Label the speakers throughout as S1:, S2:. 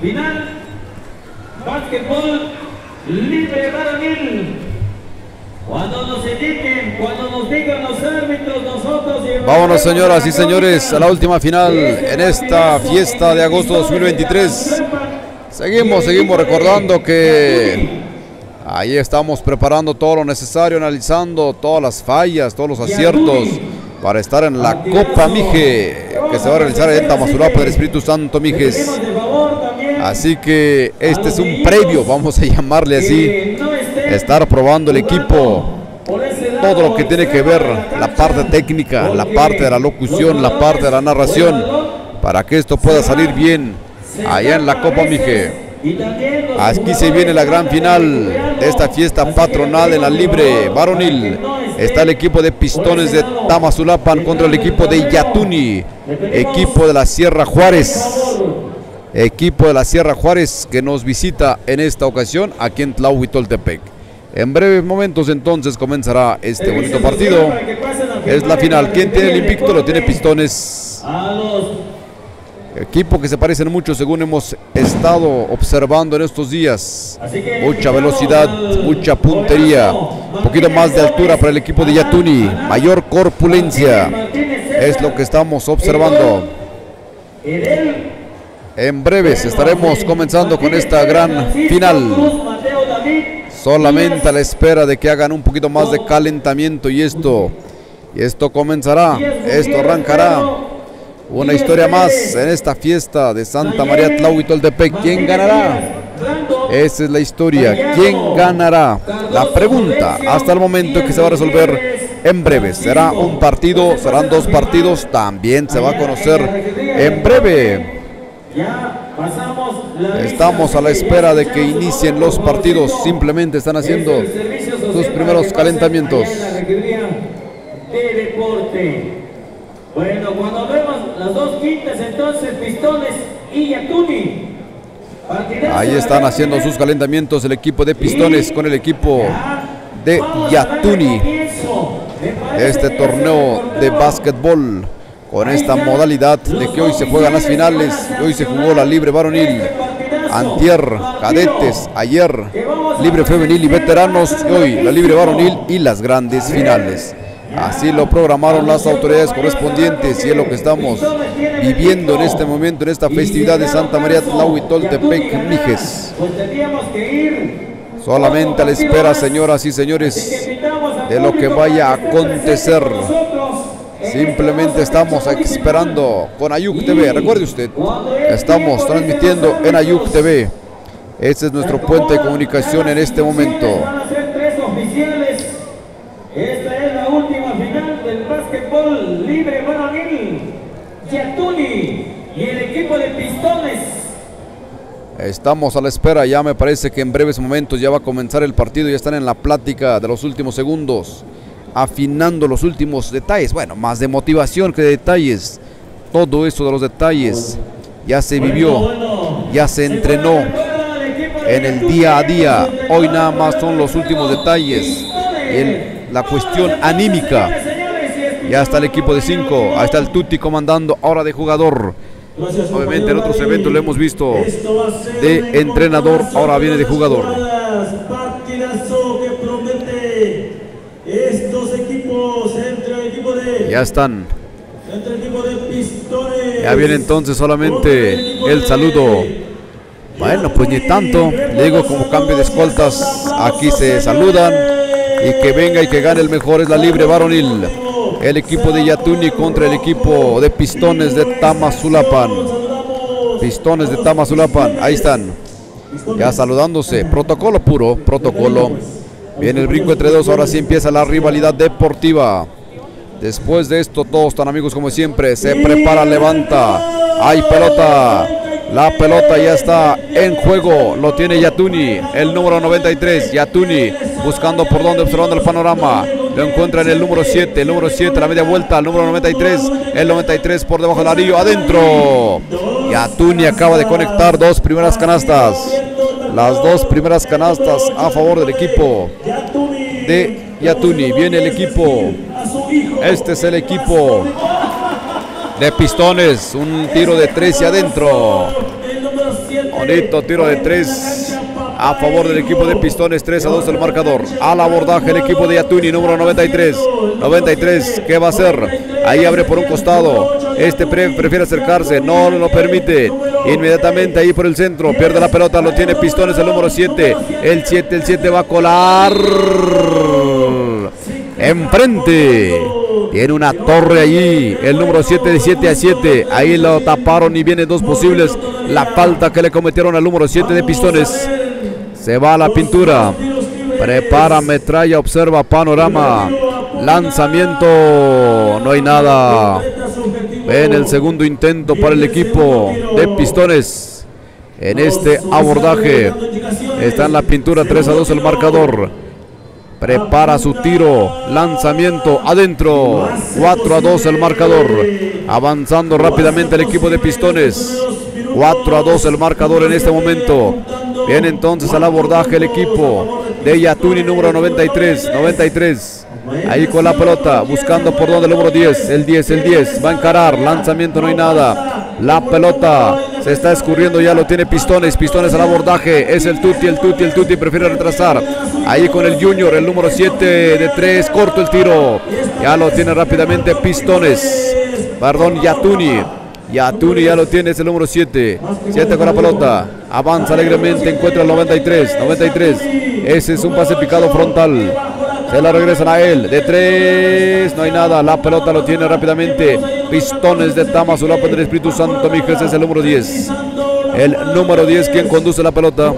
S1: Final, básquetbol libre varonil. Cuando nos indiquen, cuando nos digan los árbitros, nosotros...
S2: Vámonos, señoras y señores, a la última final en esta fiesta de agosto 2023. Seguimos recordando que ahí estamos preparando todo lo necesario, analizando todas las fallas, todos los aciertos para estar en la Copa Mije, que se va a realizar en Tamazulapa del Espíritu Santo Mijes. Así que este es un previo, vamos a llamarle así, estar probando el equipo, todo lo que tiene que ver, la parte técnica, la parte de la locución, la parte de la narración, para que esto pueda salir bien allá en la Copa Mije. Aquí se viene la gran final de esta fiesta patronal en la libre varonil. Está el equipo de Pistones de Tamazulapan contra el equipo de Yatuni, equipo de la Sierra Juárez. Equipo de la Sierra Juárez que nos visita en esta ocasión aquí en Tlahuitoltepec. En breves momentos entonces comenzará este bonito partido. Es la final. ¿Quién tiene el invicto? Lo tiene Pistones. Equipo que se parecen mucho según hemos estado observando en estos días. Mucha velocidad, mucha puntería, un poquito más de altura para el equipo de Yatuni, mayor corpulencia. Es lo que estamos observando. En breves estaremos comenzando con esta gran final. Solamente a la espera de que hagan un poquito más de calentamiento y esto comenzará, esto arrancará. Una historia más en esta fiesta de Santa María Tlahuitoltepec. ¿Quién ganará? Esa es la historia. ¿Quién ganará? La pregunta hasta el momento que se va a resolver en breve. ¿Será un partido? ¿Serán dos partidos? También se va a conocer en breve. Estamos a la espera de que inicien los partidos. Simplemente están haciendo sus primeros calentamientos.
S1: Bueno, cuando vemos las dos quintas, entonces Pistones y Yatuni.
S2: Ahí están haciendo sus calentamientos el equipo de Pistones con el equipo de Yatuni. Este torneo de básquetbol con esta modalidad de que hoy se juegan las finales. Hoy se jugó la libre varonil, antier cadetes, ayer libre femenil y veteranos, y hoy la libre varonil y las grandes finales. Así lo programaron las autoridades correspondientes y es lo que estamos viviendo en este momento, en esta festividad de Santa María Tlahuitoltepec Mijes. Solamente a la espera, señoras y señores, de lo que vaya a acontecer. Simplemente estamos esperando con Ayuk TV. Recuerde usted, estamos transmitiendo en Ayuk TV. Este es nuestro puente de comunicación en este momento.
S1: Esta es la última final del básquetbol libre varonil. Yatuni y el equipo de Pistones.
S2: Estamos a la espera, ya me parece que en breves momentos ya va a comenzar el partido. Ya están en la plática de los últimos segundos, afinando los últimos detalles. Bueno, más de motivación que de detalles. Todo eso de los detalles ya se vivió, ya se entrenó en el día a día. Hoy nada más son los últimos detalles. La cuestión anímica. Ya está el equipo de 5. Ahí está el Tuti comandando ahora de jugador. Obviamente en otros eventos lo hemos visto de entrenador, ahora viene de jugador. Ya están. Ya viene entonces solamente el saludo. Bueno, pues ni tanto. Le digo, como cambio de escoltas, aquí se saludan. Y que venga y que gane el mejor es la libre varonil. El equipo de Yatuni contra el equipo de Pistones de Tamazulapan. Pistones de Tamazulapan, ahí están. Ya saludándose, protocolo puro, protocolo. Viene el brinco entre dos, ahora sí empieza la rivalidad deportiva. Después de esto todos están amigos como siempre. Se prepara, levanta. Hay pelota. La pelota ya está en juego, lo tiene Yatuni, el número 93, Yatuni buscando por dónde, observando el panorama, lo encuentra en el número 7, la media vuelta, el número 93, el 93 por debajo del anillo, adentro. Yatuni acaba de conectar dos primeras canastas, las dos primeras canastas a favor del equipo de Yatuni. Viene el equipo, este es el equipo de Pistones, un tiro de 3 y adentro. Bonito tiro de 3 a favor del equipo de Pistones. 3-2 el marcador. Al abordaje el equipo de Yatuni, número 93. 93, ¿qué va a hacer? Ahí abre por un costado. Prefiere acercarse, no lo permite. Inmediatamente ahí por el centro, pierde la pelota, lo tiene Pistones, el número 7. El 7 va a colar enfrente. Tiene una torre allí, el número 7 de 7-7. Ahí lo taparon y vienen dos posibles. La falta que le cometieron al número 7 de Pistones. Se va a la pintura. Prepara metralla, observa panorama. Lanzamiento, no hay nada. Ven el segundo intento para el equipo de Pistones. En este abordaje está en la pintura. 3-2 el marcador. Prepara su tiro, lanzamiento adentro. 4-2 el marcador. Avanzando rápidamente el equipo de Pistones. 4-2 el marcador en este momento. Viene entonces al abordaje el equipo de Yatuni, número 93. 93. Ahí con la pelota, buscando por donde el número 10. El 10 va a encarar. Lanzamiento, no hay nada. La pelota se está escurriendo, ya lo tiene Pistones. Pistones al abordaje. Es el Tuti prefiere retrasar. Ahí con el Junior, el número 7 de 3. Corto el tiro. Ya lo tiene rápidamente Pistones. Perdón, Yatuni. Yatuni ya lo tiene, es el número 7. 7 con la pelota. Avanza alegremente, encuentra el 93. 93. Ese es un pase picado frontal. Se la regresan a él, de 3, no hay nada, la pelota lo tiene rápidamente Pistones de Tamazulapa del Espíritu Santo Mijes, es el número 10. El número 10 quien conduce la pelota,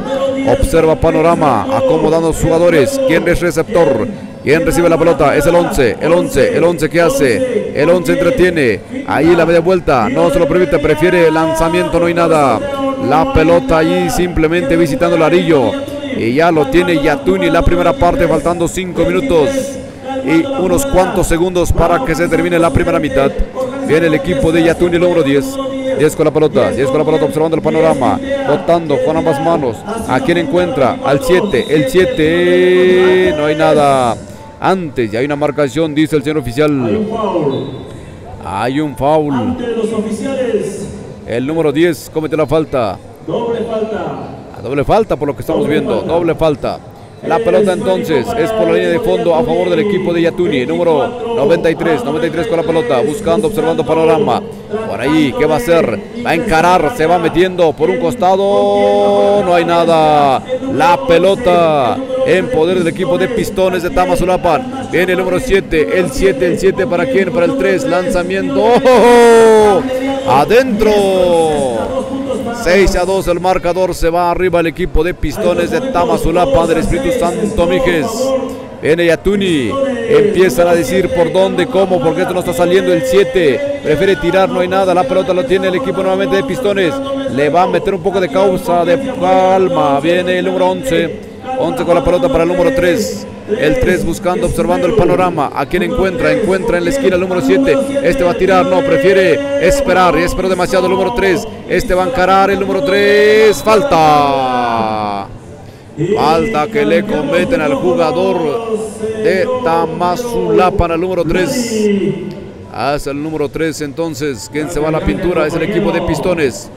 S2: observa panorama, acomodando sus jugadores, quién es receptor, quién recibe la pelota, es el 11, el 11 ¿qué hace? El 11 entretiene, ahí la media vuelta, no se lo permite, prefiere lanzamiento, no hay nada, la pelota allí simplemente visitando el arillo. Y ya lo tiene Yatuni la primera parte, faltando 5 minutos y unos cuantos segundos para que se termine la primera mitad. Viene el equipo de Yatuni, el número 10. 10 con la pelota, observando el panorama, botando con ambas manos. ¿A quién encuentra? Al 7, el 7, no hay nada. Antes, ya hay una marcación, dice el señor oficial. Hay un foul. El número 10 comete la falta. Doble falta por lo que estamos viendo, doble falta. La pelota entonces es por la línea de fondo a favor del equipo de Yatuni, número 93 con la pelota, buscando, observando panorama. Por ahí, ¿qué va a hacer? Va a encarar, se va metiendo por un costado, no hay nada. La pelota en poder del equipo de Pistones de Tamazulapan. Viene el número 7, el 7 ¿para quién? Para el 3, lanzamiento. ¡Oh! Adentro. 6-2 el marcador, se va arriba el equipo de Pistones de Tamazulapa del Espíritu Santo Mijes. Viene Yatuni, empiezan a decir por dónde, cómo, porque esto no está saliendo. El 7 prefiere tirar, no hay nada, la pelota lo tiene el equipo nuevamente de Pistones. Le va a meter un poco de causa, de calma. Viene el número 11 con la pelota para el número 3. El 3 buscando, observando el panorama. ¿A quién encuentra? Encuentra en la esquina el número 7. Este va a tirar, no, prefiere esperar. Y esperó demasiado el número 3. Este va a encarar el número 3. Falta. Falta que le cometen al jugador de Tamazulapan, al número 3. Hace el número 3 entonces. ¿Quién se va a la pintura? Es el equipo de Pistones.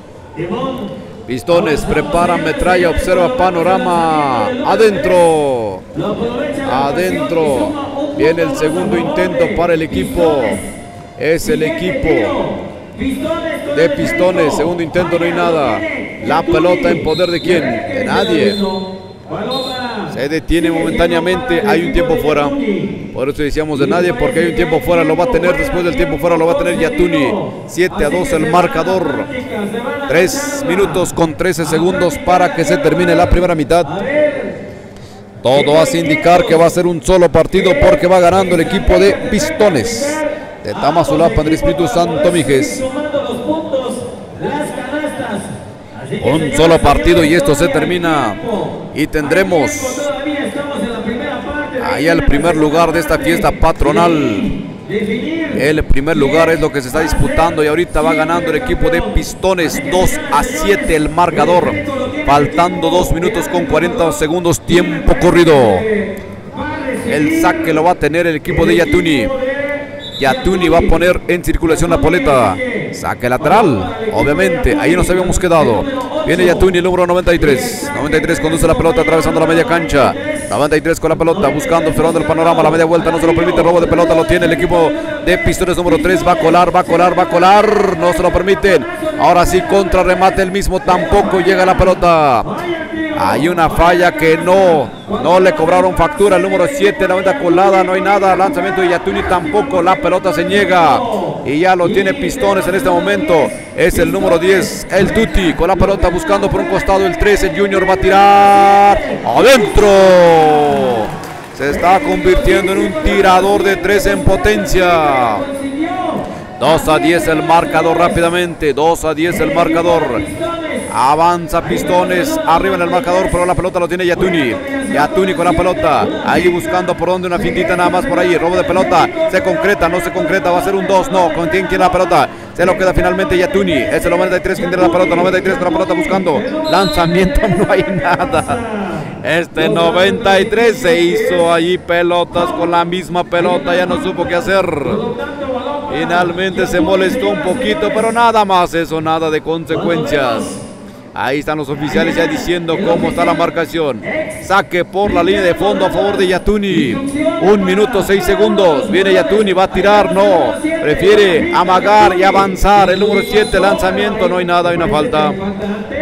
S2: Pistones prepara metralla, observa panorama. Adentro. Viene el segundo intento para el equipo. Es el equipo de Pistones. Segundo intento, no hay nada. La pelota en poder de quién? De nadie. Se detiene momentáneamente. Hay un tiempo fuera. Por eso decíamos de nadie, porque hay un tiempo fuera. Lo va a tener después del tiempo fuera. Lo va a tener Yatuni. 7-2 el marcador. 3 minutos con 13 segundos para que se termine la primera mitad. Todo hace indicar que va a ser un solo partido, porque va ganando el equipo de Pistones de Tamazulapan del Espíritu Santo Mijes. Un solo partido y esto se termina. Y tendremos ahí el primer lugar de esta fiesta patronal. El primer lugar es lo que se está disputando y ahorita va ganando el equipo de Pistones 2-7 el marcador, faltando 2 minutos con 40 segundos, tiempo corrido. El saque lo va a tener el equipo de Yatuni. Yatuni va a poner en circulación la paleta. Saque lateral, obviamente. Ahí nos habíamos quedado. Viene Yatuni, el número 93. 93 conduce la pelota atravesando la media cancha. 93 con la pelota, buscando, observando el panorama. La media vuelta no se lo permite. Robo de pelota lo tiene el equipo de Pistones número 3. Va a colar, va a colar, va a colar. No se lo permiten. Ahora sí, contrarremate el mismo. Tampoco llega la pelota. Hay una falla que no le cobraron factura. El número 7, la venta colada, no hay nada. Lanzamiento de Yatuni tampoco. La pelota se niega. Y ya lo tiene Pistones en este momento. Es el número 10, el Tuti, con la pelota buscando por un costado. El 13, el Junior va a tirar. ¡Adentro! Se está convirtiendo en un tirador de 3 en potencia. 2-10 el marcador rápidamente. 2-10 el marcador. Avanza Pistones arriba en el marcador, pero la pelota lo tiene Yatuni. Yatuni con la pelota, ahí buscando por donde una fintita nada más por ahí. Robo de pelota, se concreta, no se concreta, va a ser un 2, no. ¿Con quién quiere la pelota? Se lo queda finalmente Yatuni. Es el 93 quien tiene la pelota, 93 con la pelota buscando. Lanzamiento, no hay nada. Este 93 se hizo allí pelotas con la misma pelota, ya no supo qué hacer. Finalmente se molestó un poquito, pero nada más eso, nada de consecuencias. Ahí están los oficiales ya diciendo cómo está la marcación. Saque por la línea de fondo a favor de Yatuni. 1 minuto 6 segundos. Viene Yatuni, va a tirar, no. Prefiere amagar y avanzar. El número 7, lanzamiento, no hay nada, hay una falta.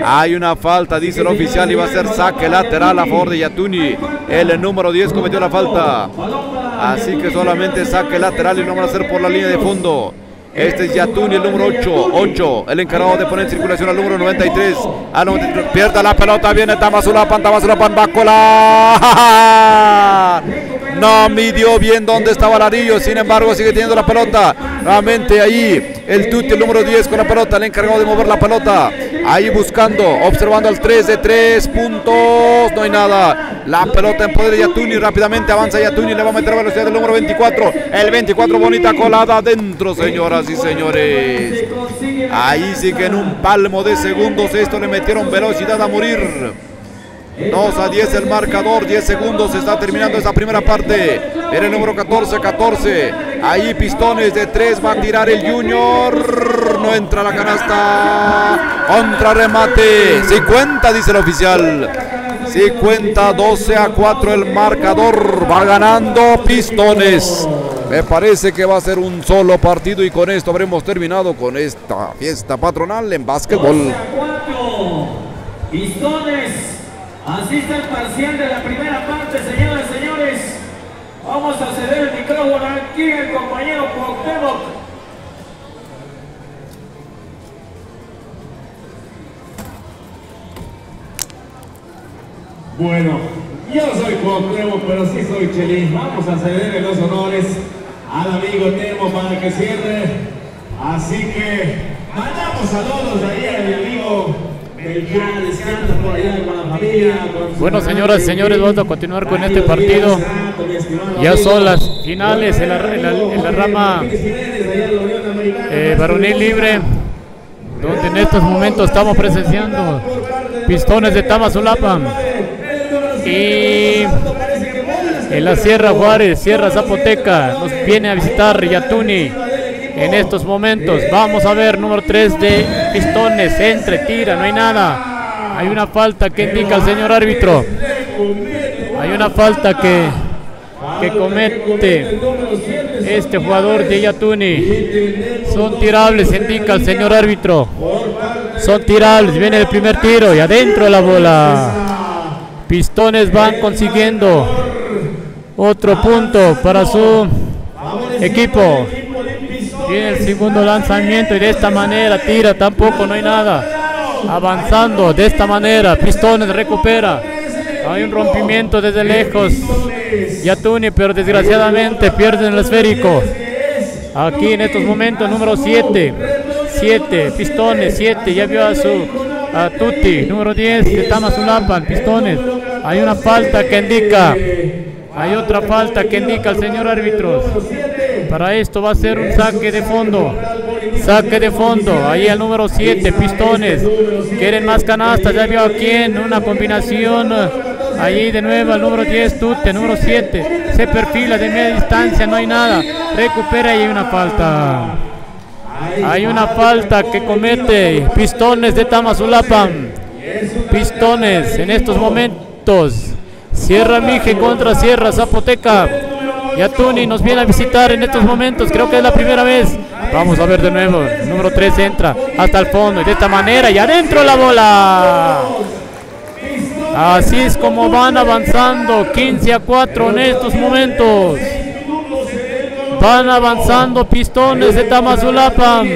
S2: Hay una falta, dice el oficial, y va a ser saque lateral a favor de Yatuni. El número 10 cometió la falta. Así que solamente saque lateral y no van a hacer por la línea de fondo. Este es Yatuni, el número 8, el encargado de poner en circulación al número 93. Pierde la pelota, viene Tamazulapan, va a colar. No midió bien dónde estaba Larillo, sin embargo sigue teniendo la pelota. Nuevamente ahí el Tuti, el número 10 con la pelota, el encargado de mover la pelota. Ahí buscando, observando al 3 de 3 puntos, no hay nada. La pelota en poder de Yatuni, rápidamente avanza Yatuni, le va a meter velocidad del número 24. El 24, bonita colada adentro, señoras y señores. Ahí sí que en un palmo de segundos esto le metieron velocidad a morir. 2-10 el marcador, 10 segundos, se está terminando esa primera parte. Era el número 14. Ahí Pistones de 3, va a tirar el Junior. No entra la canasta. Contrarremate. 50, dice el oficial. 50, 12-4 el marcador. Va ganando Pistones. Me parece que va a ser un solo partido y con esto habremos terminado con esta fiesta patronal en básquetbol.
S1: Pistones. Así está el parcial de la primera parte, señoras y señores. Vamos a ceder el micrófono aquí al compañero Cuauhtémoc.
S3: Bueno, yo soy Cuauhtémoc, pero sí soy Chelín. Vamos a cederle los honores al amigo Temo para que cierre. Así que mandamos saludos de ahí a mi amigo.
S4: Bueno, señoras y señores, vamos a continuar con este partido. Ya son las finales en la rama varonil libre, donde en estos momentos estamos presenciando Pistones de Tamazulapan y en la Sierra Juárez, Sierra Zapoteca, nos viene a visitar Yatuni. En estos momentos vamos a ver número 3 de Pistones, tira, no hay nada. Hay una falta que indica el señor árbitro. Hay una falta que comete este jugador de Yatuni. Son tirables, indica el señor árbitro. Son tirables, viene el primer tiro y adentro la bola. Pistones van consiguiendo otro punto para su equipo. Viene el segundo lanzamiento y de esta manera tira, tampoco, no hay nada. Avanzando de esta manera, Pistones recupera. Hay un rompimiento desde lejos. Yatuni, pero desgraciadamente pierden el esférico. Aquí en estos momentos, número 7, Pistones, 7, ya vio a Tuti, número 10 de Tamazulapan, Pistones. Hay una falta que indica. Hay otra falta que indica el señor árbitro. Para esto va a ser un saque de fondo. Saque de fondo. Ahí el número 7, Pistones. Quieren más canastas. Ya vio a quién. Una combinación Allí de nuevo el número 10, Tute, número 7. Se perfila de media distancia, no hay nada. Recupera y hay una falta. Hay una falta que comete Pistones de Tamazulapan. Pistones en estos momentos. Sierra Mije contra Sierra Zapoteca. Yatuni nos viene a visitar en estos momentos, creo que es la primera vez. Vamos a ver de nuevo, el número 3 entra hasta el fondo y de esta manera y adentro la bola. Así es como van avanzando 15-4 en estos momentos. Van avanzando Pistones de Tamazulapan.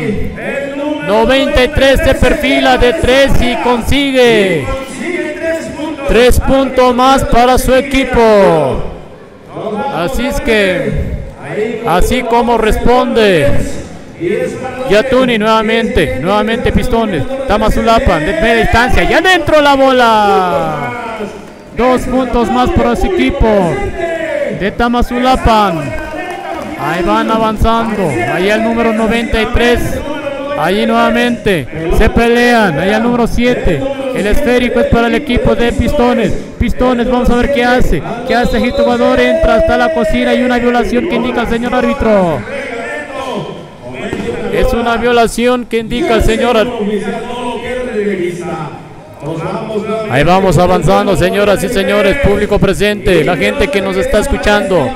S4: 93 se perfila de 3 y consigue 3 puntos más para su equipo. Así es que, así como responde Yatuni nuevamente Pistones, Tamazulapan de media distancia y adentro la bola. 2 puntos más para su equipo de Tamazulapan. Ahí van avanzando, ahí el número 93, allí nuevamente se pelean, ahí el número 7. El esférico es para el equipo de Pistones. Pistones, vamos a ver qué hace. ¿Qué hace este jugador? Entra hasta la cocina y una violación que indica el señor árbitro. Es una violación que indica el señor árbitro. Ahí vamos avanzando, señoras y señores, público presente, la gente que nos está escuchando.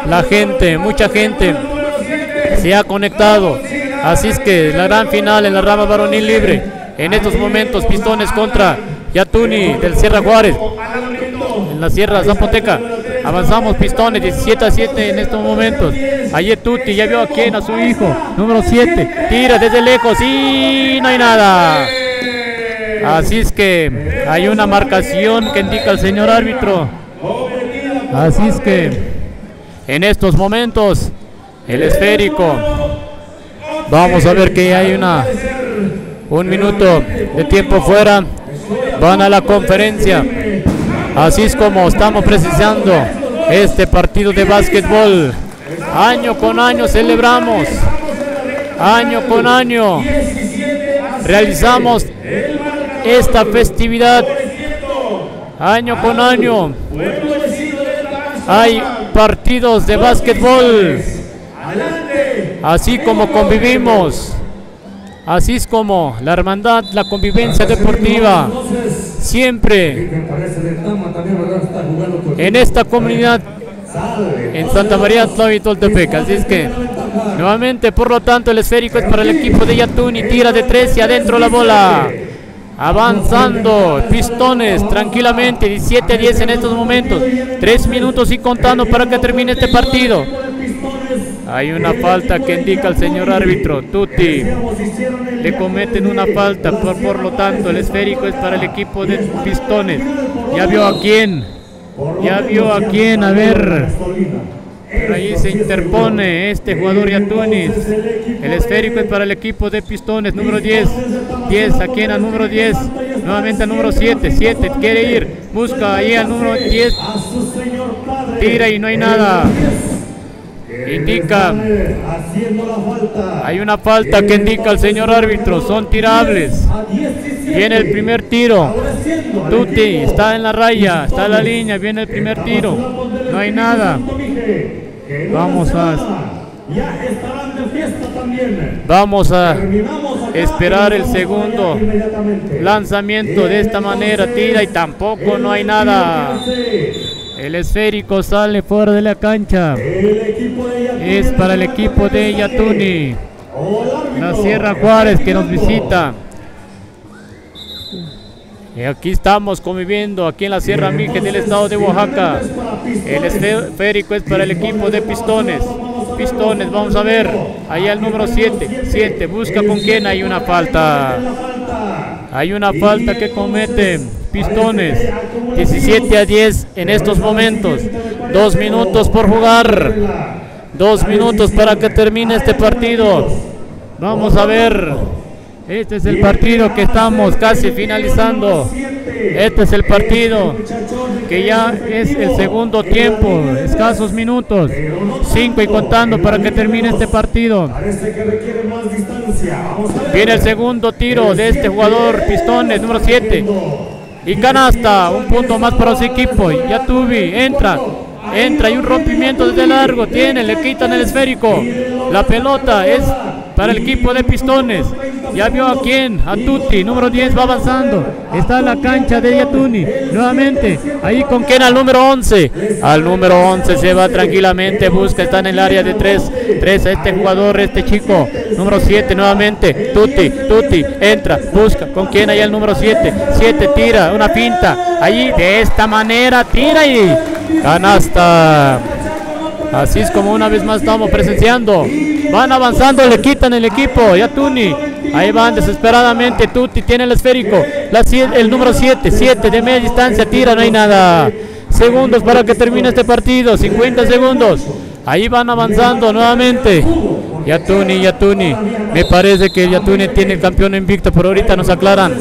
S4: La gente, mucha gente se ha conectado. Así es que la gran final en la rama varonil libre. En estos momentos, Pistones contra Yatuni del Sierra Juárez. En la Sierra Zapoteca. Avanzamos Pistones 17-7 en estos momentos. Allí Tuti ya vio a quien, a su hijo. Número 7. Tira desde lejos y no hay nada. Así es que hay una marcación que indica el señor árbitro. Así es que en estos momentos el esférico. Vamos a ver que hay un minuto de tiempo fuera. Van a la conferencia. Así es como estamos precisando este partido de básquetbol. Año con año celebramos. Año con año realizamos esta festividad. Año con año hay partidos de básquetbol. Así como convivimos. Así es como la hermandad, la convivencia deportiva, siempre en esta comunidad, en Santa María Tlahuitoltepec. Así es que, nuevamente, por lo tanto, el esférico es para el equipo de Yatuni, tira de 3 y adentro la bola. Avanzando, Pistones, tranquilamente, 17-10 en estos momentos, 3 minutos y contando para que termine este partido. Hay una falta que indica el señor árbitro. Tuti le cometen una falta, por lo tanto el esférico es para el equipo de Pistones. Ya vio a quién, a ver. Por ahí se interpone este jugador Yatunis. El esférico es para el equipo de Pistones, número 10. 10, ¿a quién? Al número 10. Nuevamente al número 7. 7 quiere ir, busca ahí al número 10. Tira y no hay nada. Indica, hay una falta que indica el señor árbitro, son tirables. Viene el primer tiro. Tuti está en la raya, está en la línea, viene el primer tiro. No hay nada. Vamos a esperar el segundo lanzamiento. De esta manera tira y tampoco no hay nada. El esférico sale fuera de la cancha. Es para el equipo de Yatuni, la Sierra Juárez, que nos visita. Y aquí estamos conviviendo, aquí en la Sierra Mije del estado de Oaxaca. El esférico es para el equipo de Pistones. Pistones, vamos a ver. Ahí el número 7. 7, busca con quién. Hay una falta. Hay una falta que comete Pistones. 17-10 en estos momentos. 2 minutos por jugar. 2 minutos para que termine este partido. Vamos a ver. Este es el partido que estamos casi finalizando. Este es el partido que ya es el segundo tiempo. Escasos minutos. 5 y contando para que termine este partido. Viene el segundo tiro de este jugador Pistones, número 7. y canasta, un punto más para su equipo. Yatubi entra y un rompimiento desde largo, le quitan el esférico, la pelota es para el equipo de Pistones. Ya vio a quién, a Tuti, número 10 va avanzando, está en la cancha de Yatuni, nuevamente, ahí con quién, al número 11, se va tranquilamente, busca, está en el área de 3 a este jugador, este chico, número 7 nuevamente, Tuti, entra, busca, con quién, ahí el número 7 tira, una pinta, ahí de esta manera, tira y canasta. Así es como una vez más estamos presenciando. Van avanzando, le quitan el equipo. Yatuni. Ahí van desesperadamente. Tuti tiene el esférico. El número 7 de media distancia. Tira, no hay nada. Segundos para que termine este partido. 50 segundos. Ahí van avanzando nuevamente. Yatuni. Me parece que Yatuni tiene el campeón invicto, pero ahorita nos aclaran.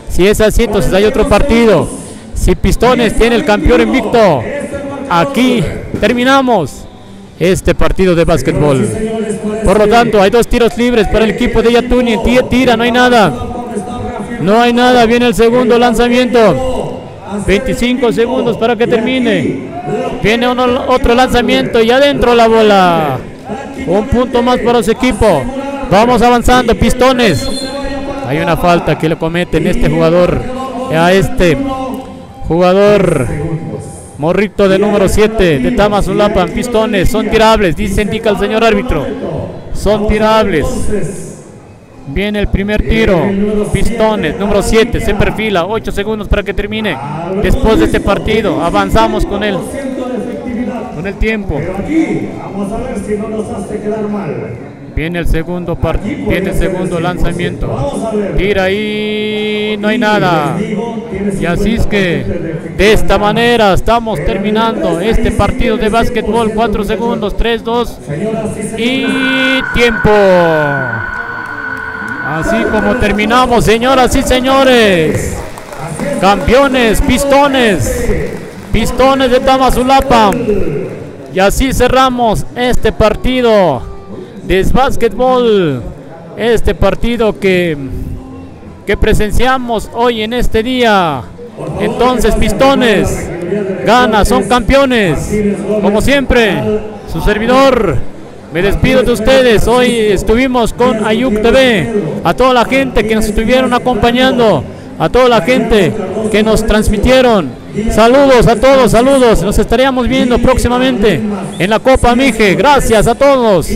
S4: Si es así, entonces hay otro partido. Si Pistones tiene el campeón invicto, aquí terminamos este partido de básquetbol. Por lo tanto, hay 2 tiros libres para el equipo de Yatuni. Tira, no hay nada. Viene el segundo lanzamiento. 25 segundos para que termine. Viene otro lanzamiento y adentro la bola. Un punto más para su equipo. Vamos avanzando, Pistones. Hay una falta que le cometen a este jugador morrito de número 7 de Tamazulapan. Pistones son tirables, indica el señor árbitro, son tirables. Viene el primer tiro. Pistones, número 7, se perfila. 8 segundos para que termine. Después de este partido, avanzamos con el tiempo. Viene el segundo lanzamiento. Tira ahí, no hay nada. Y así es que de esta manera estamos terminando este partido de básquetbol. 4 segundos, 3, 2 y tiempo. Así como terminamos, señoras y señores. Campeones, Pistones de Tamazulapan. Y así cerramos este partido de básquetbol, este partido que presenciamos hoy en este día. Entonces Pistones gana, son campeones. Como siempre, su servidor, me despido de ustedes. Hoy estuvimos con Ayuk TV, a toda la gente que nos estuvieron acompañando, a toda la gente que nos transmitieron. Saludos a todos, saludos. Nos estaríamos viendo próximamente en la Copa Mije. Gracias a todos.